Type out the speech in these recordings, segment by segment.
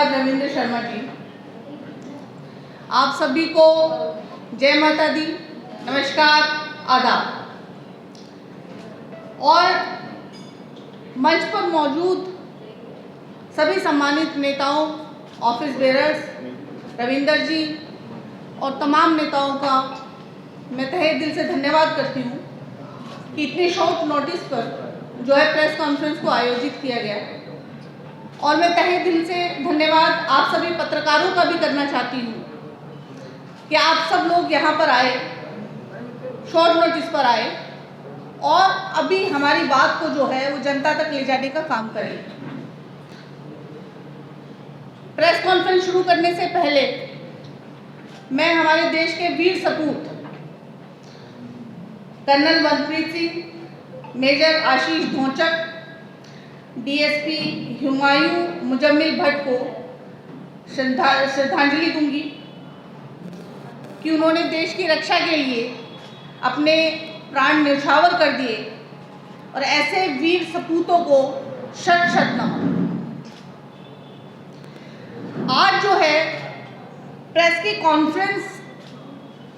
धन्यवाद रविंद्र शर्मा जी। आप सभी को जय माता दी, नमस्कार, आदाब। और मंच पर मौजूद सभी सम्मानित नेताओं, ऑफिस बेरर्स, रविंदर जी और तमाम नेताओं का मैं तहे दिल से धन्यवाद करती हूँ कि इतनी शॉर्ट नोटिस पर जो है प्रेस कॉन्फ्रेंस को आयोजित किया गया। और मैं तहे दिल से धन्यवाद आप सभी पत्रकारों का भी करना चाहती हूँ कि आप सब लोग यहाँ पर आए, शॉर्ट नोटिस पर आए और अभी हमारी बात को जो है वो जनता तक ले जाने का काम करें। प्रेस कॉन्फ्रेंस शुरू करने से पहले मैं हमारे देश के वीर सपूत कर्नल मनप्रीत सिंह, मेजर आशीष ढोंचक, डीएसपी हुमायूं मुजम्मिल भट्ट को श्रद्धांजलि दूंगी कि उन्होंने देश की रक्षा के लिए अपने प्राण न्यौछावर कर दिए और ऐसे वीर सपूतों को शत शत नमन। आज जो है प्रेस की कॉन्फ्रेंस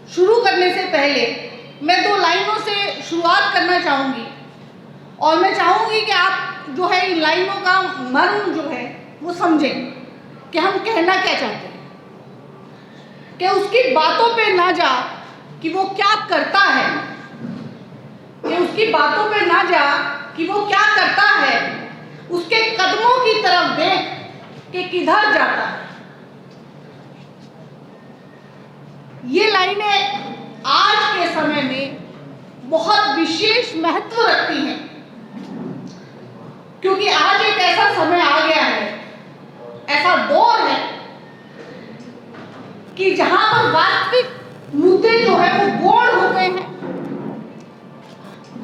शुरू करने से पहले मैं 2 लाइनों से शुरुआत करना चाहूँगी और मैं चाहूँगी कि आप जो है इन लाइनों का मर्म जो है वो समझें कि हम कहना क्या चाहते हैं, कि उसकी बातों पे ना जा कि वो क्या करता है, कि उसकी बातों पे ना जा कि वो क्या करता है, उसके कदमों की तरफ देख कि किधर जाता है। ये लाइनें आज के समय में बहुत विशेष महत्व रखती हैं, क्योंकि आज एक ऐसा समय आ गया है, ऐसा दौर है कि जहां पर वास्तविक मुद्दे जो है वो गौण हो गए हैं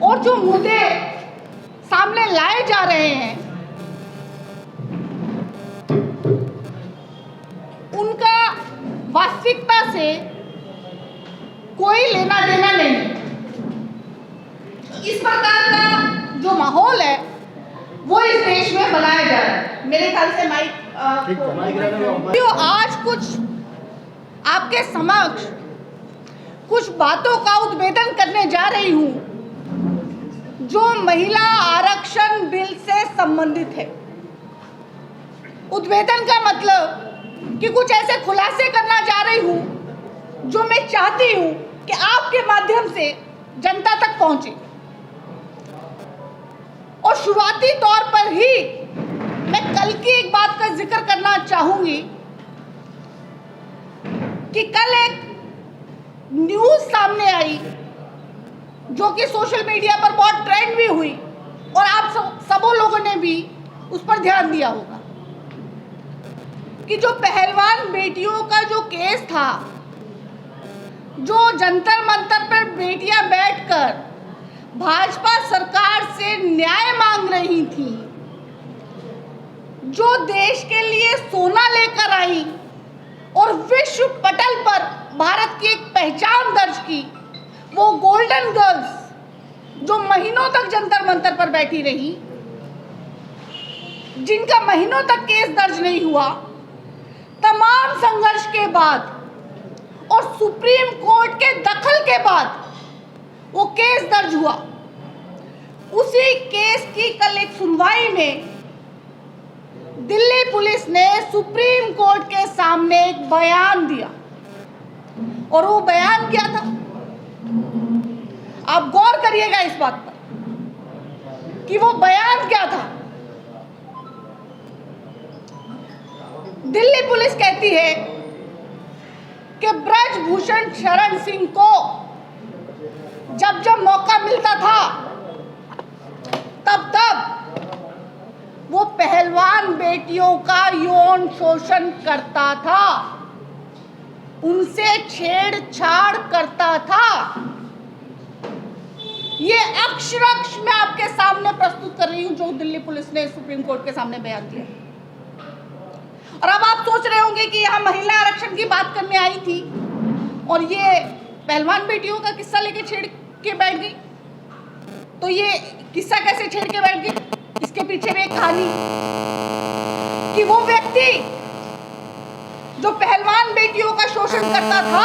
और जो मुद्दे सामने लाए जा रहे हैं उनका वास्तविकता से कोई लेना देना नहीं। इस प्रकार का जो माहौल है वो इस देश में बनाया जा रहा है। मेरे ख्याल से माइक आज कुछ आपके समक्ष कुछ बातों का उद्भेदन करने जा रही हूं जो महिला आरक्षण बिल से संबंधित है। उद्भेदन का मतलब कि कुछ ऐसे खुलासे करना जा रही हूं जो मैं चाहती हूं कि आपके माध्यम से जनता तक पहुंचे। और शुरुआती तौर पर ही मैं कल की एक बात का जिक्र करना चाहूंगी कि कल एक न्यूज सामने आई जो कि सोशल मीडिया पर बहुत ट्रेंड भी हुई और आप सबों लोगों ने भी उस पर ध्यान दिया होगा कि जो पहलवान बेटियों का जो केस था, जो जंतर मंतर पर बेटियां बैठकर भाजपा सरकार से न्याय मांग रही थी, जो देश के लिए सोना लेकर आई और विश्व पटल पर भारत की एक पहचान दर्ज की, वो गोल्डन गर्ल्स जो महीनों तक जंतर मंतर पर बैठी रही, जिनका महीनों तक केस दर्ज नहीं हुआ, तमाम संघर्ष के बाद और सुप्रीम कोर्ट के दखल के बाद वो केस दर्ज हुआ। उसी केस की कल एक सुनवाई में दिल्ली पुलिस ने सुप्रीम कोर्ट के सामने एक बयान दिया और वो बयान क्या था, आप गौर करिएगा इस बात पर कि वो बयान क्या था। दिल्ली पुलिस कहती है कि ब्रजभूषण शरण सिंह को जब जब मौका मिलता था तब तब वो पहलवान बेटियों का यौन शोषण करता था, उनसे छेड़छाड़ करता था। ये अक्षरश मैं आपके सामने प्रस्तुत कर रही हूं जो दिल्ली पुलिस ने सुप्रीम कोर्ट के सामने बयान दिया। और अब आप सोच रहे होंगे कि यहाँ महिला आरक्षण की बात करने आई थी और ये पहलवान बेटियों का किस्सा लेके छेड़ के बैठ गई। तो ये किस्सा कैसे छेड़ के बैठ गई? इसके पीछे भी एक कहानी कि वो व्यक्ति जो पहलवान बेटियों का शोषण करता था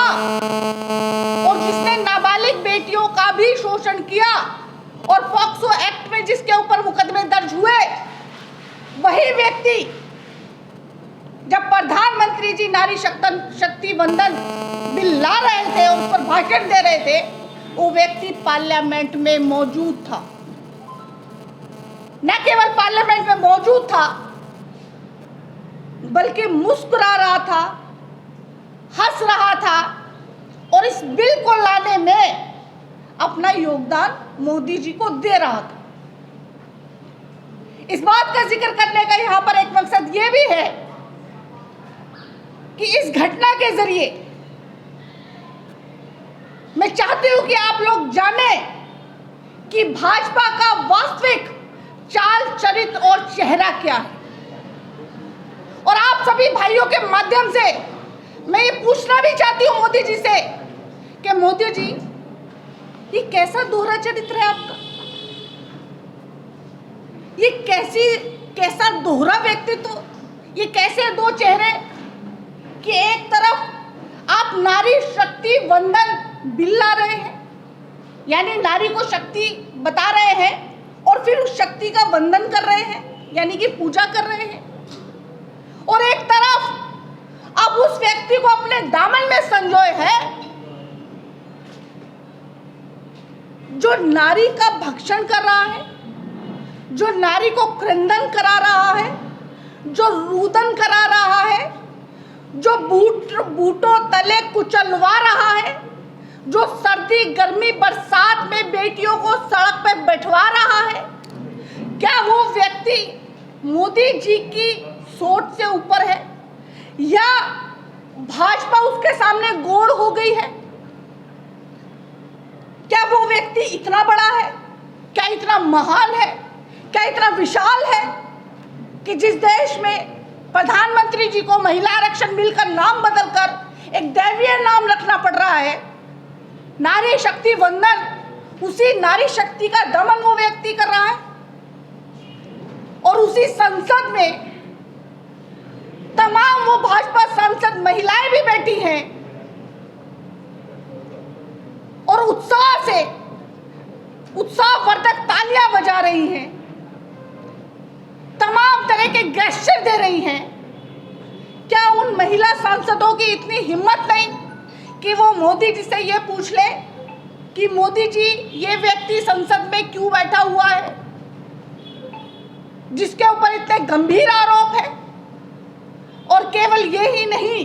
और जिसने नाबालिग बेटियों का भी शोषण किया और पॉक्सो एक्ट में जिसके ऊपर मुकदमे दर्ज हुए, वही व्यक्ति जब प्रधानमंत्री जी नारी शक्ति वंदन बिल ला रहे थे और उस पर भाषण दे रहे थे, वो व्यक्ति पार्लियामेंट में मौजूद था। न केवल पार्लियामेंट में मौजूद था बल्कि मुस्कुरा रहा था, हंस रहा था और इस बिल को लाने में अपना योगदान मोदी जी को दे रहा था। इस बात का जिक्र करने का यहाँ पर एक मकसद ये भी है कि इस घटना के जरिए मैं चाहती हूं कि आप लोग जाने कि भाजपा का वास्तविक चाल चरित्र और चेहरा क्या है। और आप सभी भाइयों के माध्यम से मैं ये पूछना भी चाहती हूं मोदी जी से कि मोदी जी, ये कैसा दोहरा चरित्र है आपका? ये कैसा दोहरा व्यक्तित्व, ये कैसे दो चेहरे कि एक तरफ आप नारी शक्ति वंदन बिल ला रहे हैं, यानी नारी को शक्ति बता रहे हैं और फिर उस शक्ति का वंदन कर रहे हैं, यानी कि पूजा कर रहे हैं, और एक तरफ आप उस व्यक्ति को अपने दामन में संजोए हैं जो नारी का भक्षण कर रहा है, जो नारी को क्रंदन करा रहा है, जो रुदन करा रहा है, जो बूटों तले कुचलवा रहा है, जो सर्दी गर्मी बरसात में बेटियों को सड़क पे बैठवा रहा है। क्या वो व्यक्ति मोदी जी की सोच से ऊपर है या भाजपा उसके सामने गोड़ हो गई है? क्या वो व्यक्ति इतना बड़ा है, क्या इतना महान है, क्या इतना विशाल है कि जिस देश में प्रधानमंत्री जी को महिला आरक्षण बिल का नाम बदलकर एक दैवीय नाम रखना पड़ रहा है, नारी शक्ति वंदन, उसी नारी शक्ति का दमन वो व्यक्ति कर रहा है, और उसी संसद में तमाम वो भाजपा सांसद महिलाएं भी बैठी हैं और उत्साहवर्धक तालियां बजा रही हैं, तमाम तरह के गेस्चर दे रही हैं। क्या उन महिला सांसदों की इतनी हिम्मत नहीं कि वो मोदी जी से ये पूछ ले कि मोदी जी, ये व्यक्ति संसद में क्यों बैठा हुआ है जिसके ऊपर इतने गंभीर आरोप है? और केवल ये ही नहीं,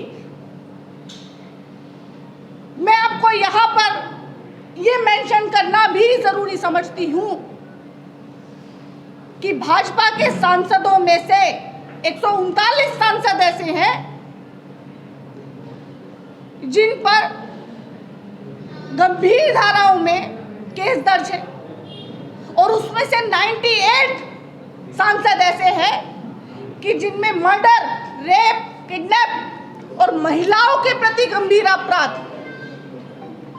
मैं आपको यहां पर ये मेंशन करना भी जरूरी समझती हूं कि भाजपा के सांसदों में से 139 सांसद ऐसे हैं जिन पर गंभीर धाराओं में केस दर्ज है, और उसमें से 98 सांसद ऐसे हैं कि जिनमें मर्डर, रेप, किडनैप और महिलाओं के प्रति गंभीर अपराध,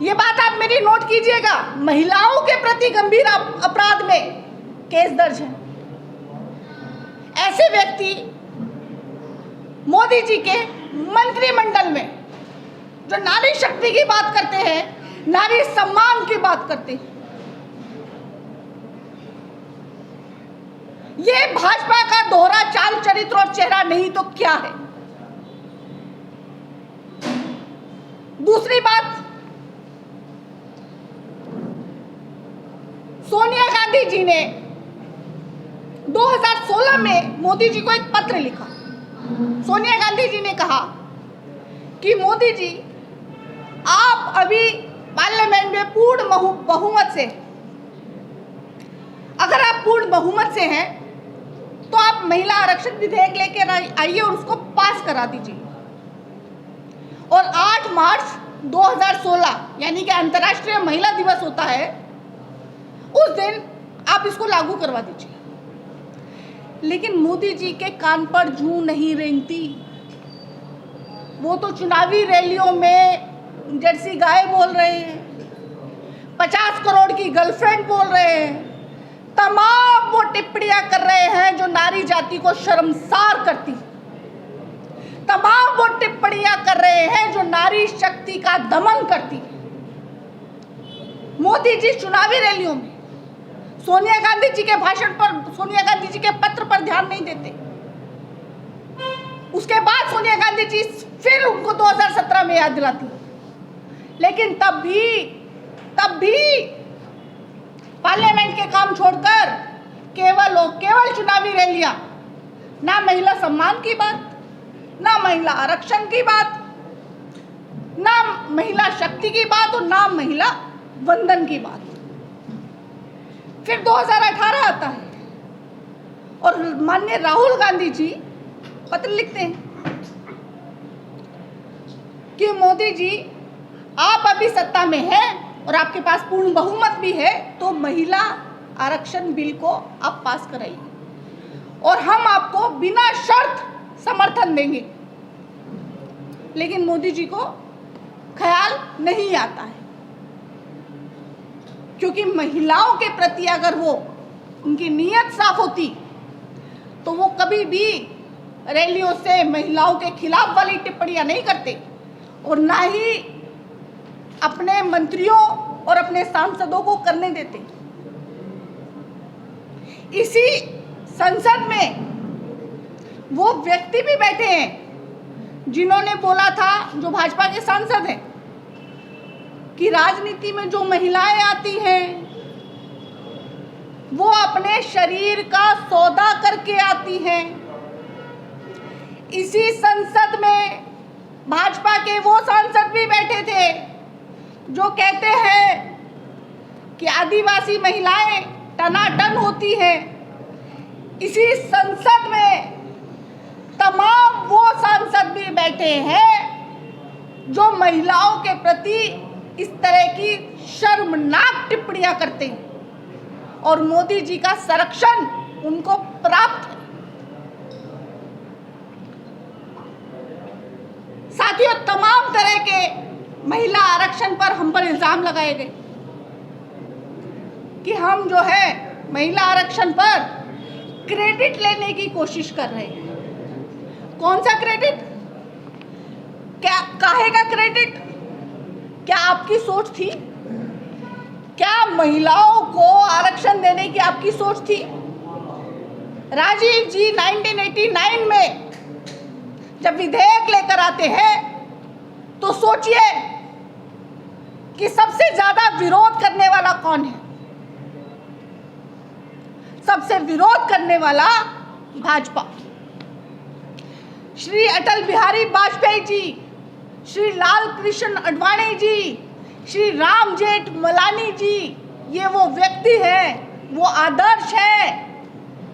ये बात आप मेरी नोट कीजिएगा, महिलाओं के प्रति गंभीर अपराध में केस दर्ज है। ऐसे व्यक्ति मोदी जी के मंत्रिमंडल में जो नारी शक्ति की बात करते हैं, नारी सम्मान की बात करते हैं, ये भाजपा का दोहरा चाल चरित्र और चेहरा नहीं तो क्या है? दूसरी बात, सोनिया गांधी जी ने 2016 में मोदी जी को एक पत्र लिखा। सोनिया गांधी जी ने कहा कि मोदी जी, आप अभी पार्लियामेंट में पूर्ण बहुमत से, अगर आप पूर्ण बहुमत से हैं तो आप महिला आरक्षण विधेयक लेकर आइए और उसको पास करा दीजिए, और 8 मार्च 2016 यानी कि अंतर्राष्ट्रीय महिला दिवस होता है, उस दिन आप इसको लागू करवा दीजिए। लेकिन मोदी जी के कान पर जूं नहीं रेंगती। वो तो चुनावी रैलियों में जर्सी गाय बोल रहे हैं, 50 करोड़ की गर्लफ्रेंड बोल रहे हैं, तमाम वो टिप्पणियां कर रहे हैं जो नारी जाति को शर्मसार करती, तमाम वो टिप्पणी टिप्पणियां कर रहे हैं जो नारी शक्ति का दमन करती है। मोदी जी चुनावी रैलियों में सोनिया गांधी जी के भाषण पर, सोनिया गांधी जी के पत्र पर ध्यान नहीं देते। उसके बाद सोनिया गांधी जी फिर उनको 2017 में याद दिलाती, लेकिन तब भी पार्लियामेंट के काम छोड़कर केवल चुनावी रैलियां, ना महिला सम्मान की बात, ना महिला आरक्षण की बात, ना महिला शक्ति की बात और ना महिला वंदन की बात। फिर 2018 आता है और माननीय राहुल गांधी जी पत्र लिखते हैं कि मोदी जी आप अभी सत्ता में हैं और आपके पास पूर्ण बहुमत भी है, तो महिला आरक्षण बिल को आप पास कराइए और हम आपको बिना शर्त समर्थन देंगे। लेकिन मोदी जी को ख्याल नहीं आता है, क्योंकि महिलाओं के प्रति अगर वो उनकी नीयत साफ होती तो वो कभी भी रैलियों से महिलाओं के खिलाफ वाली टिप्पणियां नहीं करते और ना ही अपने मंत्रियों और अपने सांसदों को करने देते। इसी संसद में वो व्यक्ति भी बैठे हैं जिन्होंने बोला था, जो भाजपा के सांसद हैं, कि राजनीति में जो महिलाएं आती हैं वो अपने शरीर का सौदा करके आती हैं। इसी संसद में भाजपा के वो सांसद भी बैठे थे जो कहते हैं कि आदिवासी महिलाएं टनाटन होती हैं। इसी संसद में तमाम वो सांसद भी बैठे हैं जो महिलाओं के प्रति इस तरह की शर्मनाक टिप्पणियां करते हैं और मोदी जी का संरक्षण उनको प्राप्त है। साथियों, तमाम तरह के महिला आरक्षण पर हम पर इल्जाम लगाए गए कि हम जो है महिला आरक्षण पर क्रेडिट लेने की कोशिश कर रहे हैं। कौन सा क्रेडिट? क्या काहे का क्रेडिट? क्या आपकी सोच थी? क्या महिलाओं को आरक्षण देने की आपकी सोच थी? राजीव जी 1989 में जब विधेयक लेकर आते हैं तो सोचिए कि सबसे ज्यादा विरोध करने वाला कौन है? सबसे विरोध करने वाला भाजपा। श्री अटल बिहारी वाजपेयी जी, श्री लाल कृष्ण आडवाणी जी, श्री राम जेठमलानी जी, ये वो व्यक्ति हैं, वो आदर्श हैं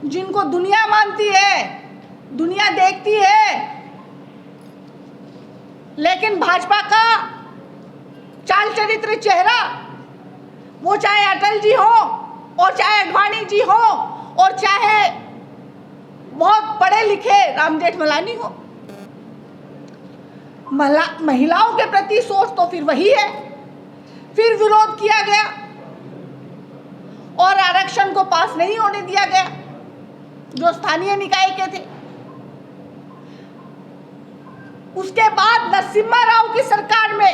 जिनको दुनिया मानती है, दुनिया देखती है। लेकिन भाजपा का चाल चरित्र चेहरा, वो चाहे अटल जी हो और चाहे आडवाणी जी हो और चाहे बहुत पढ़े लिखे राम जेठमलानी हो, महिलाओं के प्रति सोच तो फिर वही है। फिर विरोध किया गया और आरक्षण को पास नहीं होने दिया गया जो स्थानीय निकाय के थे। उसके बाद नरसिम्हा राव की सरकार में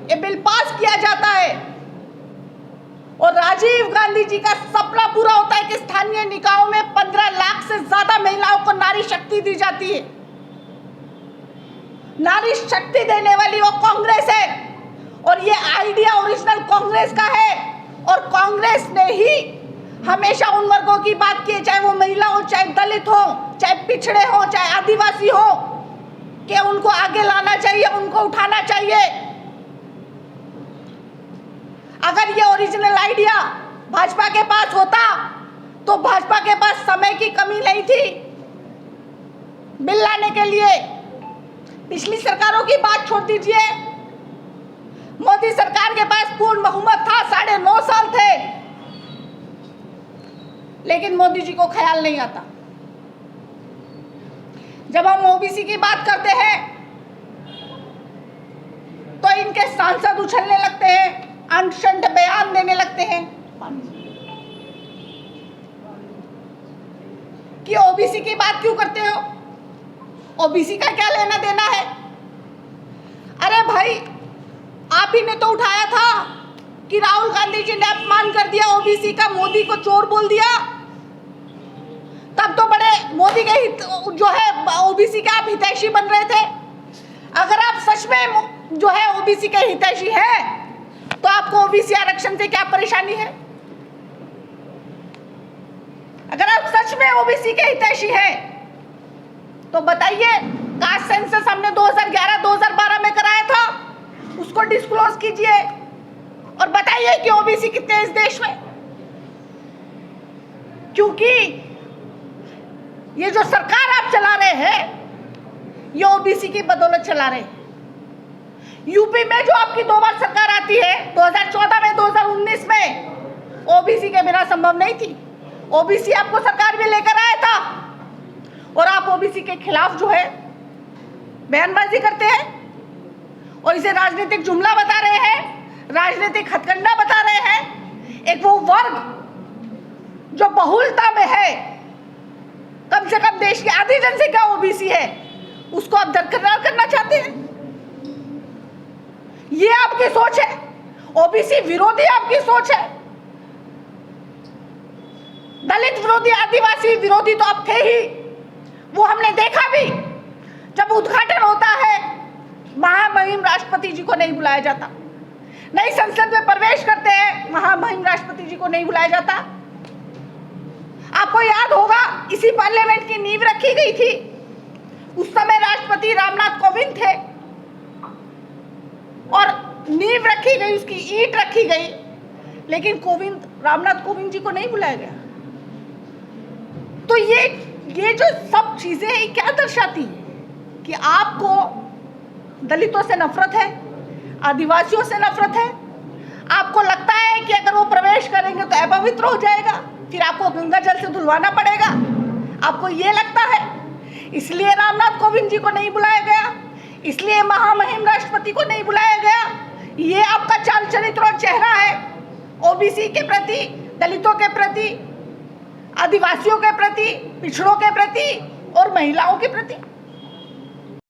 ये बिल पास किया जाता है और राजीव गांधी जी का सपना पूरा होता है कि स्थानीय निकायों में 15 लाख से ज्यादा महिलाओं को नारी शक्ति दी जाती है। नारी शक्ति देने वाली वो कांग्रेस है और ये आइडिया ओरिजिनल कांग्रेस का है और कांग्रेस ने ही हमेशा उन वर्गों की बात की है, चाहे वो महिला हो, चाहे दलित हो, चाहे पिछड़े हो, चाहे आदिवासी हो, कि उनको आगे लाना चाहिए, उनको उठाना चाहिए। अगर ये ओरिजिनल आइडिया भाजपा के पास होता तो भाजपा के पास समय की कमी नहीं थी बिल लाने के लिए। पिछली सरकारों की बात छोड़ दीजिए, मोदी सरकार के पास पूर्ण बहुमत था, 9.5 साल थे, लेकिन मोदी जी को ख्याल नहीं आता। जब हम ओबीसी की बात करते हैं तो इनके सांसद उछलने लगते हैं, अनशंट बयान देने लगते हैं कि ओबीसी की बात क्यों करते हो, ओबीसी का क्या लेना देना है। आप ही ने तो उठाया था कि राहुल गांधी जी ने अपमान कर दिया ओबीसी का, मोदी को चोर बोल दिया। तब तो बड़े मोदी के हित जो है ओबीसी के आप हितैषी बन रहे थे। अगर आप सच में जो है ओबीसी के हितैषी हैं तो आपको ओबीसी आरक्षण से क्या परेशानी है? अगर आप सच में ओबीसी के हितैषी हैं तो बताइए, कास्ट सेंसस हमने 2011-2012 में कराया था, उसको डिस्क्लोज कीजिए और बताइए कि ओबीसी कितने हैं इस देश में। क्योंकि ये जो सरकार आप चला रहे हैं ये ओबीसी की बदौलत चला रहे हैं। यूपी में जो आपकी 2 बार सरकार आती है, 2014 में, 2019 में, ओबीसी के बिना संभव नहीं थी। ओबीसी आपको सरकार में लेकर आया था और आप ओबीसी के खिलाफ जो है बयानबाजी करते हैं और इसे राजनीतिक जुमला बता रहे हैं, राजनीतिक हथकंडा बता रहे हैं। एक वो वर्ग जो बहुलता में है, कम से कम देश की आधी जनसंख्या ओबीसी है, उसको आप दरकिनार करना चाहते हैं। ये आपकी सोच है, ओबीसी विरोधी आपकी सोच है। दलित विरोधी, आदिवासी विरोधी तो आप थे ही, वो हमने देखा भी। जब उद्घाटन होता है महामहिम राष्ट्रपति जी को नहीं बुलाया जाता, नई संसद में प्रवेश करते हैं महामहिम राष्ट्रपति जी को नहीं बुलाया जाता। आपको याद होगा इसी पार्लियामेंट की नींव रखी गई थी, उस समय राष्ट्रपति रामनाथ कोविंद थे और नींव रखी गई, उसकी ईंट रखी गई, लेकिन रामनाथ कोविंद जी को नहीं बुलाया गया। तो ये जो सब चीजें हैं क्या दर्शाती है कि आपको दलितों से नफरत है, आदिवासियों से नफरत है। आपको लगता है कि अगर वो प्रवेश करेंगे तो अपवित्र हो जाएगा, फिर आपको गंगा जल से धुलवाना पड़ेगा। आपको ये लगता है, इसलिए रामनाथ कोविंद जी को नहीं बुलाया गया, इसलिए महामहिम राष्ट्रपति को नहीं बुलाया गया। ये आपका चाल चरित्र और चेहरा है ओबीसी के प्रति, दलितों के प्रति, आदिवासियों के प्रति, पिछड़ों के प्रति और महिलाओं के प्रति।